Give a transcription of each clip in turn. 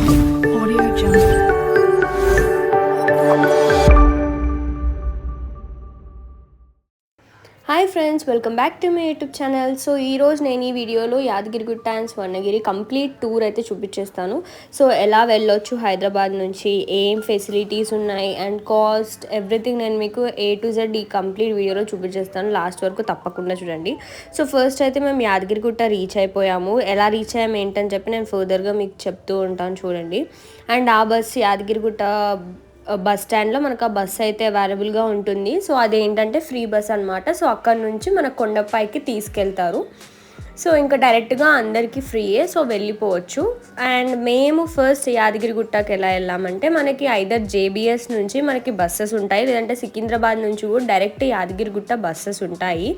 Audio Jungle. Hi friends, welcome back to my YouTube channel. So ఈరోజు నేను ఈ వీడియోలో Yadagirigutta and Swarnagiri complete tour అయితే చూపించేస్తాను. సో ఎలా వెళ్ళొచ్చు హైదరాబాద్ నుంచి, ఏం ఫెసిలిటీస్ ఉన్నాయి అండ్ కాస్ట్ ఎవ్రీథింగ్ నేను మీకు A to Z ఈ కంప్లీట్ వీడియోలో చూపించేస్తాను. లాస్ట్ వరకు తప్పకుండా చూడండి. సో ఫస్ట్ అయితే మేము యాదగిరిగుట్ట రీచ్ అయిపోయాము. ఎలా రీచ్ అయ్యాము ఏంటని చెప్పి నేను ఫర్దర్గా మీకు చెప్తూ ఉంటాను చూడండి. అండ్ ఆ బస్ యాదగిరిగుట్ట బస్ స్టాండ్లో మనకు ఆ బస్ అయితే అవైలబుల్గా ఉంటుంది. సో అదేంటంటే ఫ్రీ బస్ అనమాట. సో అక్కడ నుంచి మన కొండపైకి తీసుకెళ్తారు. సో ఇంకా డైరెక్ట్గా అందరికీ ఫ్రీయే, సో వెళ్ళిపోవచ్చు. అండ్ మేము ఫస్ట్ యాదగిరిగుట్టకి ఎలా వెళ్ళామంటే, మనకి ఐదర్ JBS నుంచి మనకి బస్సెస్ ఉంటాయి, లేదంటే సికింద్రాబాద్ నుంచి కూడా డైరెక్ట్ యాదగిరిగుట్ట బస్సెస్ ఉంటాయి.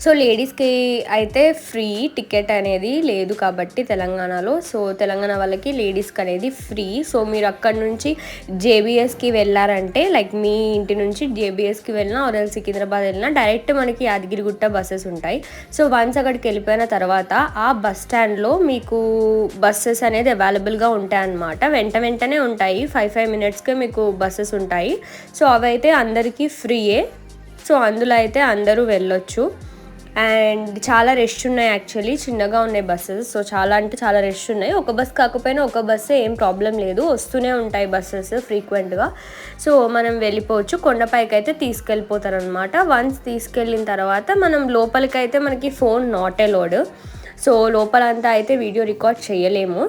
సో లేడీస్కి అయితే ఫ్రీ టికెట్ అనేది లేదు కాబట్టి తెలంగాణలో, సో తెలంగాణ వాళ్ళకి లేడీస్కి అనేది ఫ్రీ. సో మీరు అక్కడ నుంచి JBSకి వెళ్ళారంటే, లైక్ మీ ఇంటి నుంచి JBSకి వెళ్ళినా ఆర్ సికింద్రాబాద్ వెళ్ళినా డైరెక్ట్ మనకి యాదగిరిగుట్ట బస్సెస్ ఉంటాయి. సో వన్స్ అక్కడికి వెళ్ళిపోయిన తర్వాత ఆ బస్ స్టాండ్లో మీకు బస్సెస్ అనేది అవైలబుల్గా ఉంటాయి అన్నమాట. వెంటనే ఉంటాయి, 5 minutesకే మీకు బస్సెస్ ఉంటాయి. సో అవైతే అందరికీ ఫ్రీయే. సో అందులో అయితే అందరూ వెళ్ళొచ్చు. అండ్ చాలా రష్ ఉన్నాయి, యాక్చువల్లీ చిన్నగా ఉన్నాయి బస్సెస్. సో చాలా అంటే చాలా రష్ ఉన్నాయి. ఒక బస్ కాకపోయినా ఒక బస్సే, ఏం ప్రాబ్లం లేదు, వస్తూనే ఉంటాయి బస్సెస్ ఫ్రీక్వెంట్గా. సో మనం వెళ్ళిపోవచ్చు. కొండపైకి అయితే తీసుకెళ్ళిపోతారనమాట. వన్స్ తీసుకెళ్ళిన తర్వాత మనం లోపలికైతే మనకి ఫోన్ నాట్ అలౌడ్. సో లోపలంతా అయితే వీడియో రికార్డ్ చేయలేము.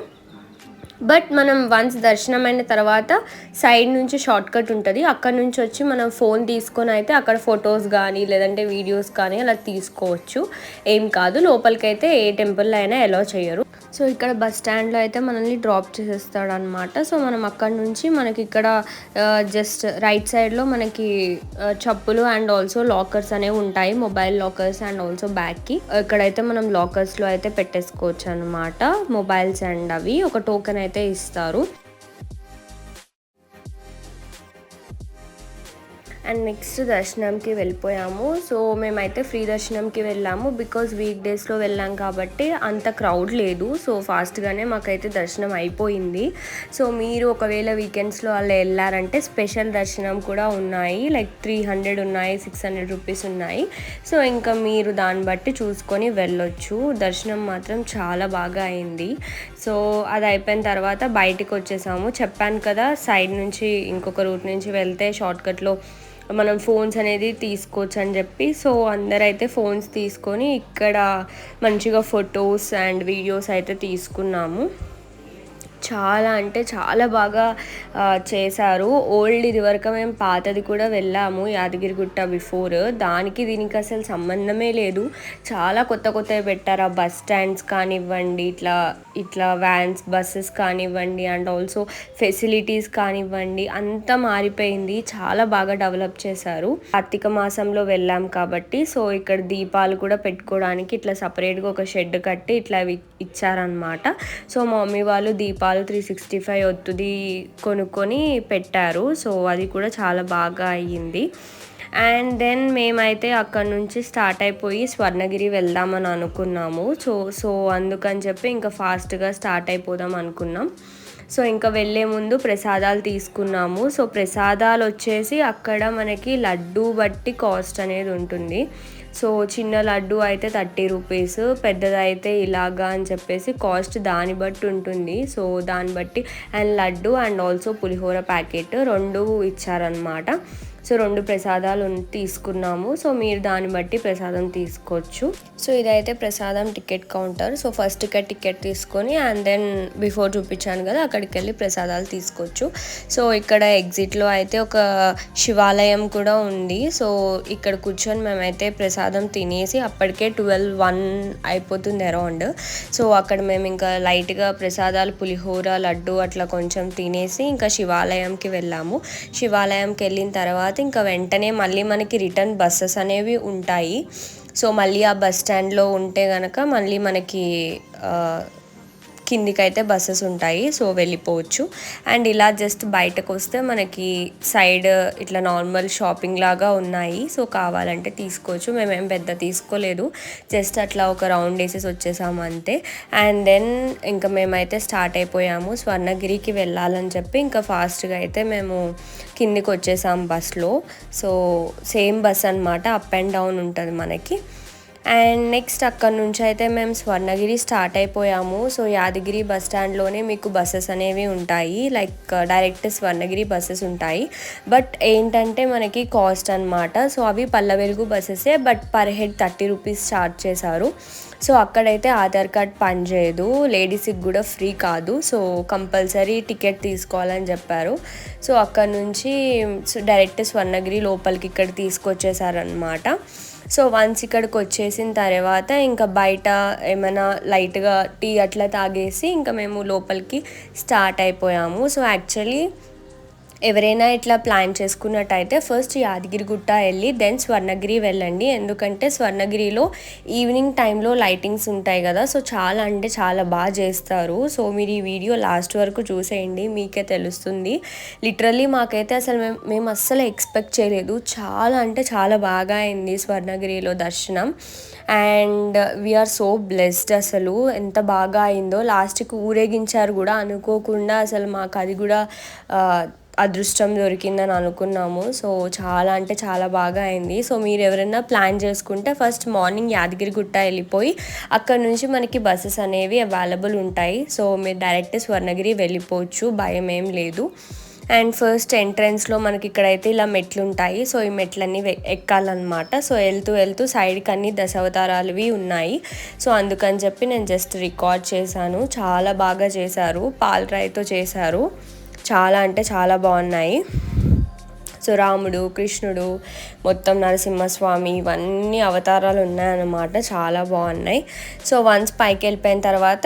బట్ మనం వన్స్ దర్శనం అయిన తర్వాత సైడ్ నుంచి షార్ట్ కట్ ఉంటుంది, అక్కడ నుంచి వచ్చి మనం ఫోన్ తీసుకొని అయితే అక్కడ ఫొటోస్ కానీ లేదంటే వీడియోస్ కానీ అలా తీసుకోవచ్చు. ఏం కాదు, లోపలికైతే ఏ టెంపుల్లో అయినా అలౌ చేయరు. సో ఇక్కడ బస్ స్టాండ్లో అయితే మనల్ని డ్రాప్ చేసేస్తాడు అనమాట. సో మనం అక్కడ నుంచి మనకి ఇక్కడ జస్ట్ రైట్ సైడ్లో మనకి చెప్పులు అండ్ ఆల్సో లాకర్స్ అనేవి ఉంటాయి, మొబైల్ లాకర్స్ అండ్ ఆల్సో బ్యాగ్కి. ఇక్కడైతే మనం లాకర్స్లో అయితే పెట్టేసుకోవచ్చు అనమాట మొబైల్స్ అండ్ అవి. ఒక టోకెన్ అయితే ఇస్తారు. అండ్ నెక్స్ట్ దర్శనంకి వెళ్ళిపోయాము. సో మేమైతే ఫ్రీ దర్శనంకి వెళ్ళాము, బికాజ్ వీక్ డేస్లో వెళ్ళాం కాబట్టి అంత క్రౌడ్ లేదు. సో ఫాస్ట్గానే మాకైతే దర్శనం అయిపోయింది. సో మీరు ఒకవేళ వీకెండ్స్లో అలా వెళ్ళారంటే స్పెషల్ దర్శనం కూడా ఉన్నాయి, లైక్ 300 ఉన్నాయి, 600 రూపీస్ ఉన్నాయి. సో ఇంకా మీరు దాన్ని బట్టి చూసుకొని వెళ్ళొచ్చు. దర్శనం మాత్రం చాలా బాగా అయింది. సో అది అయిపోయిన తర్వాత బయటికి వచ్చేసాము. చెప్పాను కదా, సైడ్ నుంచి ఇంకొక రూట్ నుంచి వెళ్తే షార్ట్కట్లో మనం ఫోన్స్ అనేది తీసుకోవచ్చు అని చెప్పి. సో అందరైతే ఫోన్స్ తీసుకొని ఇక్కడ మంచిగా ఫొటోస్ అండ్ వీడియోస్ అయితే తీసుకున్నాము. చాలా అంటే చాలా బాగా చేశారు. ఓల్డ్ ఇది వరకు మేము పాతది కూడా వెళ్ళాము యాదగిరిగుట్ట బిఫోర్, దానికి దీనికి అసలు సంబంధమే లేదు. చాలా కొత్తవి పెట్టారు. ఆ బస్ స్టాండ్స్ కానివ్వండి, ఇట్లా వ్యాన్స్ బస్సెస్ కానివ్వండి అండ్ ఆల్సో ఫెసిలిటీస్ కానివ్వండి, అంతా మారిపోయింది. చాలా బాగా డెవలప్ చేశారు. కార్తీక మాసంలో వెళ్ళాం కాబట్టి సో ఇక్కడ దీపాలు కూడా పెట్టుకోవడానికి ఇట్లా సపరేట్గా ఒక షెడ్ కట్టి ఇట్లా ఇచ్చారనమాట. సో మా మమ్మీ వాళ్ళు దీపాలు 365 ఒత్తుది కొనుక్కొని పెట్టారు. సో అది కూడా చాలా బాగా అయ్యింది. అండ్ దెన్ మేమైతే అక్కడ నుంచి స్టార్ట్ అయిపోయి స్వర్ణగిరి వెళ్దామని అనుకున్నాము. సో అందుకని చెప్పి ఇంకా ఫాస్ట్గా స్టార్ట్ అయిపోదాం అనుకున్నాం. సో ఇంకా వెళ్ళే ముందు ప్రసాదాలు తీసుకున్నాము. సో ప్రసాదాలు వచ్చేసి అక్కడ మనకి లడ్డు బట్టి కాస్ట్ అనేది ఉంటుంది. సో చిన్న లడ్డు అయితే 30 రూపీస్, పెద్దదైతే ఇలాగా అని చెప్పేసి కాస్ట్ దాన్ని బట్టి ఉంటుంది. సో దాన్ని బట్టి and laddu and also pulihora packet 2 ఇచ్చారనమాట. సో 2 ప్రసాదాలు తీసుకున్నాము. సో మీరు దాన్ని బట్టి ప్రసాదం తీసుకోవచ్చు. సో ఇదైతే ప్రసాదం ticket counter. So first ticket తీసుకొని అండ్ దెన్ బిఫోర్ చూపించాను కదా, అక్కడికి వెళ్ళి ప్రసాదాలు తీసుకోవచ్చు. సో ఇక్కడ ఎగ్జిట్లో అయితే ఒక శివాలయం కూడా ఉంది. సో ఇక్కడ కూర్చొని మేమైతే ప్రసాదం తినేసి అప్పటికే 12-1 అయిపోతుంది అరౌండ్. సో అక్కడ మేము ఇంకా లైట్గా ప్రసాదాలు పులిహోర లడ్డు అట్లా కొంచెం తినేసి ఇంకా శివాలయంకి వెళ్ళాము. శివాలయంకి వెళ్ళిన తర్వాత ఇంకా వెంటనే మళ్ళీ మనకి రిటర్న్ బస్సెస్ అనేవి ఉంటాయి. సో మళ్ళీ ఆ బస్ స్టాండ్లో ఉంటే కనుక మళ్ళీ మనకి కిందికైతే బస్సెస్ ఉంటాయి, సో వెళ్ళిపోవచ్చు. అండ్ ఇలా జస్ట్ బయటకు వస్తే మనకి సైడ్ ఇట్లా నార్మల్ షాపింగ్ లాగా ఉన్నాయి, సో కావాలంటే తీసుకోవచ్చు. మేమేం పెద్ద తీసుకోలేదు, జస్ట్ అట్లా ఒక రౌండ్ వేసేసి వచ్చేసాము అంతే. అండ్ దెన్ ఇంకా మేమైతే స్టార్ట్ అయిపోయాము స్వర్ణగిరికి వెళ్ళాలని చెప్పి. ఇంకా ఫాస్ట్గా అయితే మేము కిందికి వచ్చేసాం బస్లో. సో సేమ్ బస్ అనమాట, అప్ అండ్ డౌన్ ఉంటుంది మనకి. అండ్ నెక్స్ట్ అక్కడ నుంచి అయితే మేము స్వర్ణగిరి స్టార్ట్ అయిపోయాము. సో యాదగిరి బస్ స్టాండ్లోనే మీకు బస్సెస్ అనేవి ఉంటాయి, లైక్ డైరెక్ట్ స్వర్ణగిరి బస్సెస్ ఉంటాయి. బట్ ఏంటంటే మనకి కాస్ట్ అనమాట. సో అవి పల్ల వెలుగు బస్సెసే, but per head 30 rupees charge చేశారు. సో అక్కడైతే ఆధార్ కార్డ్ పనిచేయదు, లేడీస్కి కూడా ఫ్రీ కాదు, సో కంపల్సరీ టికెట్ తీసుకోవాలని చెప్పారు. సో అక్కడ నుంచి డైరెక్ట్ స్వర్ణగిరి లోపలికి ఇక్కడ తీసుకొచ్చేసారనమాట. సో వన్స్ ఇక్కడికి వచ్చేసిన తర్వాత ఇంకా బయట ఏమైనా లైట్గా టీ అట్లా తాగేసి ఇంకా మేము లోపలికి స్టార్ట్ అయిపోయాము. సో యాక్చువల్లీ ఎవరైనా ఇట్లా ప్లాన్ చేసుకున్నట్టయితే ఫస్ట్ యాదగిరిగుట్ట వెళ్ళి దెన్ స్వర్ణగిరి వెళ్ళండి, ఎందుకంటే స్వర్ణగిరిలో ఈవినింగ్ టైంలో లైటింగ్స్ ఉంటాయి కదా, సో చాలా అంటే చాలా బాగా చేస్తారు. సో మీరు ఈ వీడియో లాస్ట్ వరకు చూసేయండి, మీకే తెలుస్తుంది. లిటరల్లీ మాకైతే అసలు మేము అస్సలు ఎక్స్పెక్ట్ చేయలేదు, చాలా అంటే చాలా బాగా అయింది స్వర్ణగిరిలో దర్శనం. అండ్ వీఆర్ సో బ్లెస్డ్, అసలు ఎంత బాగా అయిందో. లాస్ట్కి ఊరేగించారు కూడా అనుకోకుండా, అసలు మాకు అది కూడా అదృష్టం దొరికిందని అనుకున్నాము. సో చాలా అంటే చాలా బాగా అయింది. సో మీరు ఎవరైనా ప్లాన్ చేసుకుంటే ఫస్ట్ మార్నింగ్ యాదగిరిగుట్ట వెళ్ళిపోయి అక్కడ నుంచి మనకి బస్సెస్ అనేవి అవైలబుల్ ఉంటాయి. సో మీరు డైరెక్ట్ స్వర్ణగిరి వెళ్ళిపోవచ్చు, భయం ఏం లేదు. అండ్ ఫస్ట్ ఎంట్రన్స్లో మనకి ఇక్కడైతే ఇలా మెట్లు ఉంటాయి, సో ఈ మెట్లన్నీ ఎక్కాలన్నమాట. సో వెళ్తూ వెళ్తూ సైడ్కి అన్ని దశావతారాలువి ఉన్నాయి. సో అందుకని చెప్పి నేను జస్ట్ రికార్డ్ చేశాను. చాలా బాగా చేశారు, పాలరాయితో చేశారు, చాలా అంటే చాలా బాగున్నాయి. సో రాముడు, కృష్ణుడు, మొత్తం నరసింహస్వామి, ఇవన్నీ అవతారాలు ఉన్నాయన్నమాట, చాలా బాగున్నాయి. సో వన్స్ పైకి వెళ్ళిపోయిన తర్వాత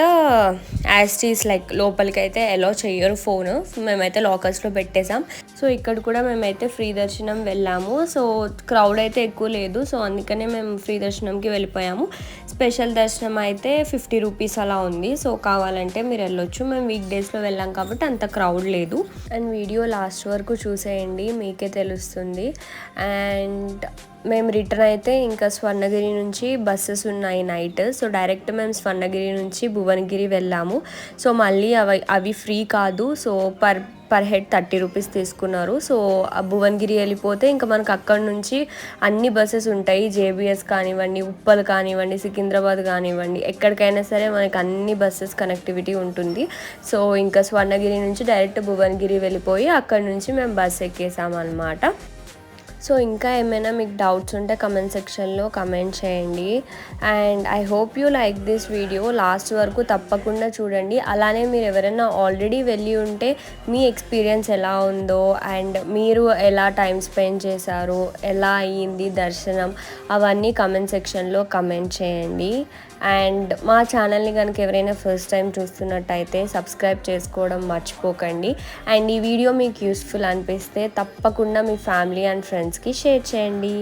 యాస్టీస్ లైక్ లోపలికి అయితే అలో చెయ్యరు ఫోన్, మేమైతే లాకర్స్లో పెట్టేసాం. సో ఇక్కడ కూడా మేమైతే ఫ్రీ దర్శనం వెళ్ళాము. సో క్రౌడ్ అయితే ఎక్కువ లేదు, సో అందుకనే మేము ఫ్రీ దర్శనంకి వెళ్ళిపోయాము. స్పెషల్ దర్శనం అయితే 50 రూపీస్ అలా ఉంది, సో కావాలంటే మీరు వెళ్ళొచ్చు. మేము వీక్ డేస్లో వెళ్ళాం కాబట్టి అంత క్రౌడ్ లేదు. అండ్ వీడియో లాస్ట్ వరకు చూసేయండి, మీకే తెలుస్తుంది. అండ్ మేము రిటర్న్ అయితే ఇంకా స్వర్ణగిరి నుంచి బస్సెస్ ఉన్నాయి నైట్. సో డైరెక్ట్ మేము స్వర్ణగిరి నుంచి భువనగిరి వెళ్ళాము. సో మళ్ళీ అవి ఫ్రీ కాదు, సో పర్ హెడ్ 30 రూపీస్ తీసుకున్నారు. సో భువనగిరి వెళ్ళిపోతే ఇంకా మనకు అక్కడ నుంచి అన్ని బస్సెస్ ఉంటాయి, జేబీఎస్ కానివ్వండి, ఉప్పల్ కానివ్వండి, సికింద్రాబాద్ కానివ్వండి, ఎక్కడికైనా సరే మనకి అన్ని బస్సెస్ కనెక్టివిటీ ఉంటుంది. సో ఇంకా స్వర్ణగిరి నుంచి డైరెక్ట్ భువనగిరి వెళ్ళిపోయి అక్కడ నుంచి మేము బస్ ఎక్కేసామన్నమాట. సో ఇంకా ఏమైనా మీకు డౌట్స్ ఉంటే కమెంట్ సెక్షన్లో కమెంట్ చేయండి. And I hope you like this video, last వరకు తప్పకుండా చూడండి. అలానే మీరు ఎవరైనా ఆల్రెడీ వెళ్ళి ఉంటే మీ ఎక్స్పీరియన్స్ ఎలా ఉందో, అండ్ మీరు ఎలా టైం స్పెండ్ చేశారు, ఎలా అయ్యింది దర్శనం, అవన్నీ కమెంట్ సెక్షన్లో కమెంట్ చేయండి. అండ్ మా ఛానల్ని కనుక ఎవరైనా ఫస్ట్ టైం చూస్తున్నట్టయితే సబ్స్క్రైబ్ చేసుకోవడం మర్చిపోకండి. అండ్ ఈ వీడియో మీకు యూస్ఫుల్ అనిపిస్తే తప్పకుండా మీ ఫ్యామిలీ అండ్ ఫ్రెండ్స్కి షేర్ చేయండి.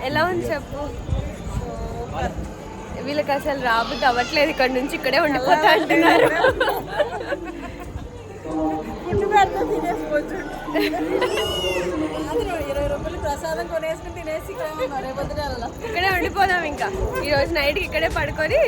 ఎలా ఉంది చెప్పు. వీళ్ళకి అసలు రాబుద్ది అవ్వట్లేదు, ఇక్కడ నుంచి ఇక్కడే ఉండిపోతా అంటున్నారు. ఇక్కడే ఉండిపోదాం ఇంకా ఈ రోజు నైట్కి ఇక్కడే పడుకొని.